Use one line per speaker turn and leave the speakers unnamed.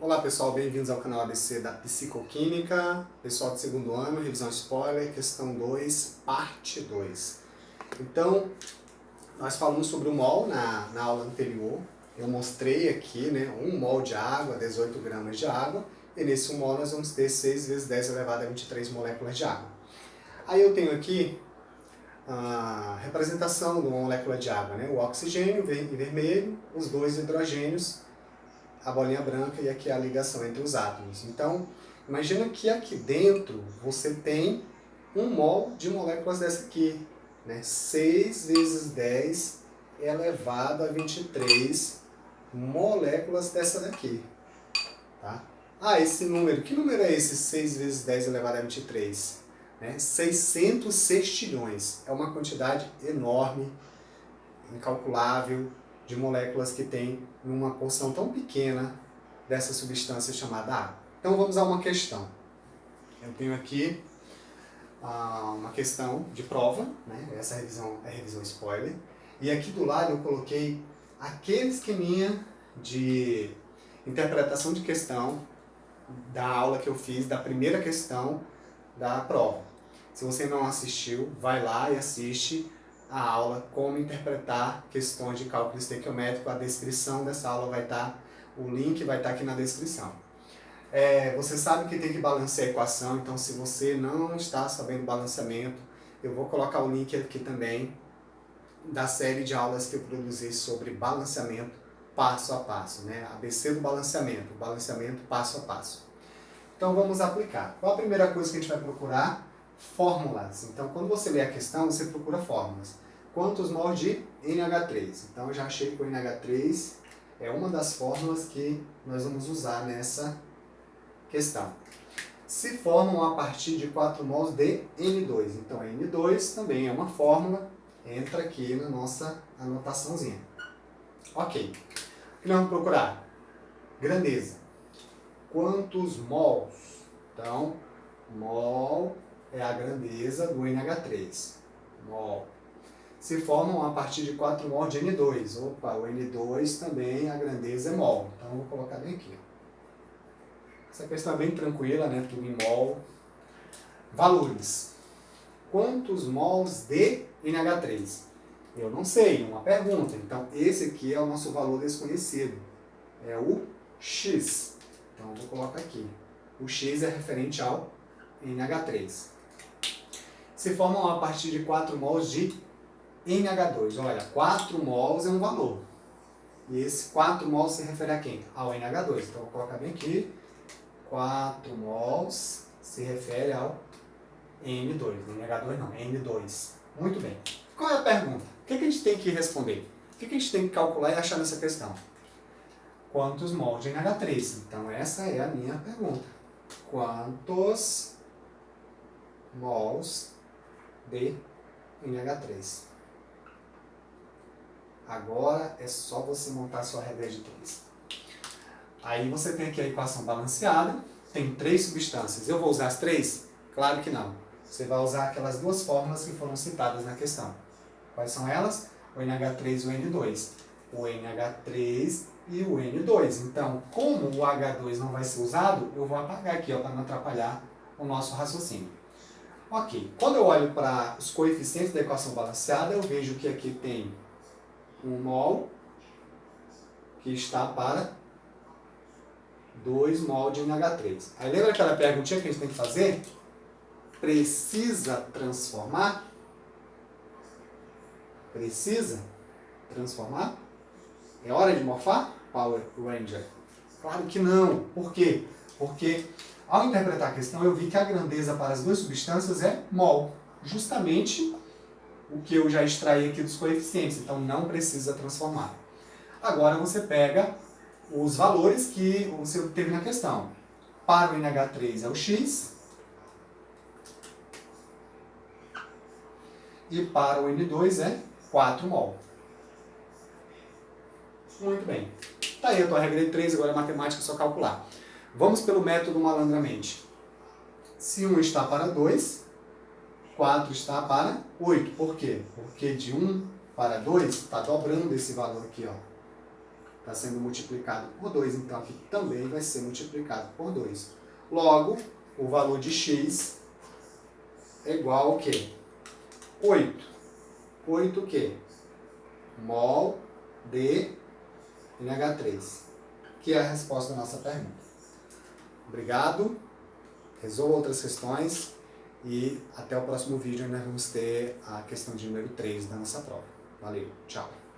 Olá pessoal, bem-vindos ao canal ABC da Psicoquímica. Pessoal do segundo ano, revisão spoiler, questão 2, parte 2. Então, nós falamos sobre o mol na aula anterior. Eu mostrei aqui, né, 1 mol de água, 18 gramas de água. E nesse 1 mol nós vamos ter 6 vezes 10 elevado a 23 moléculas de água. Aí eu tenho aqui a representação de uma molécula de água, né? O oxigênio em vermelho, os 2 hidrogênios, a bolinha branca, e aqui a ligação entre os átomos. Então, imagina que aqui dentro você tem 1 mol de moléculas dessa aqui, né? 6 vezes 10 elevado a 23 moléculas dessa daqui. Tá? Esse número, que número é esse 6 vezes 10 elevado a 23? 600 sextilhões. É uma quantidade enorme, incalculável, de moléculas que tem numa porção tão pequena dessa substância chamada água. Então vamos a uma questão. Eu tenho aqui uma questão de prova, né? Essa revisão é revisão spoiler, e aqui do lado eu coloquei aquele esqueminha de interpretação de questão da aula que eu fiz, da primeira questão da prova. Se você não assistiu, vai lá e assiste a aula Como Interpretar Questões de Cálculo Estequiométrico. A descrição dessa aula vai estar, o link vai estar aqui na descrição. Você sabe que tem que balancear a equação, então se você não está sabendo balanceamento, eu vou colocar o link aqui também da série de aulas que eu produzi sobre balanceamento passo a passo, né? ABC do balanceamento, balanceamento passo a passo. Então vamos aplicar. Qual a primeira coisa que a gente vai procurar? Fórmulas. Então quando você lê a questão, você procura fórmulas. Quantos mols de NH3? Então eu já achei que o NH3 é uma das fórmulas que nós vamos usar nessa questão. Se formam a partir de 4 mols de N2. Então N2 também é uma fórmula, entra aqui na nossa anotaçãozinha. Ok. O que nós vamos procurar? Grandeza. Quantos mols? Então, mol é a grandeza do NH3. Mol. Se formam a partir de 4 mol de N2. Opa, o N2 também, a grandeza é mol. Então, eu vou colocar bem aqui. Essa questão é bem tranquila, né? Tudo em mol. Valores. Quantos mols de NH3? Eu não sei, uma pergunta. Então, esse aqui é o nosso valor desconhecido. É o X. Então, eu vou colocar aqui. O X é referente ao NH3. Se formam a partir de 4 mols de NH2. Olha, 4 mols é um valor. E esse 4 mols se refere a quem? Ao NH2. Então, eu vou colocar bem aqui. 4 mols se refere ao N2. NH2 não, N2. Muito bem. Qual é a pergunta? O que a gente tem que responder? O que a gente tem que calcular e achar nessa questão? Quantos mols de NH3? Então, essa é a minha pergunta. Quantos mols de NH3? Agora é só você montar a sua regra de 3. Aí você tem aqui a equação balanceada, tem 3 substâncias. Eu vou usar as 3? Claro que não. Você vai usar aquelas 2 fórmulas que foram citadas na questão. Quais são elas? O NH3 e o N2. O NH3 e o N2. Então, como o H2 não vai ser usado, eu vou apagar aqui, para não atrapalhar o nosso raciocínio. Ok. Quando eu olho para os coeficientes da equação balanceada, eu vejo que aqui tem 1 mol, que está para 2 mol de NH3. Aí lembra aquela perguntinha que a gente tem que fazer? Precisa transformar? Precisa transformar? É hora de morfar? Power Ranger. Claro que não. Por quê? Porque ao interpretar a questão eu vi que a grandeza para as 2 substâncias é mol. Justamente o que eu já extraí aqui dos coeficientes. Então não precisa transformar. Agora você pega os valores que você teve na questão. Para o NH3 é o X. E para o N2 é 4 mol. Muito bem. Tá aí a tua regra de 3, agora é matemática, é só calcular. Vamos pelo método malandramente. Se 1 está para 2, 4 está para 8. Por quê? Porque de 1 para 2 está dobrando esse valor aqui, ó. está sendo multiplicado por 2, então aqui também vai ser multiplicado por 2. Logo, o valor de x é igual ao quê? 8. 8 o quê? Mol de NH3, que é a resposta da nossa pergunta. Obrigado, resolva outras questões e até o próximo vídeo, nós vamos ter a questão de número 3 da nossa prova. Valeu, tchau!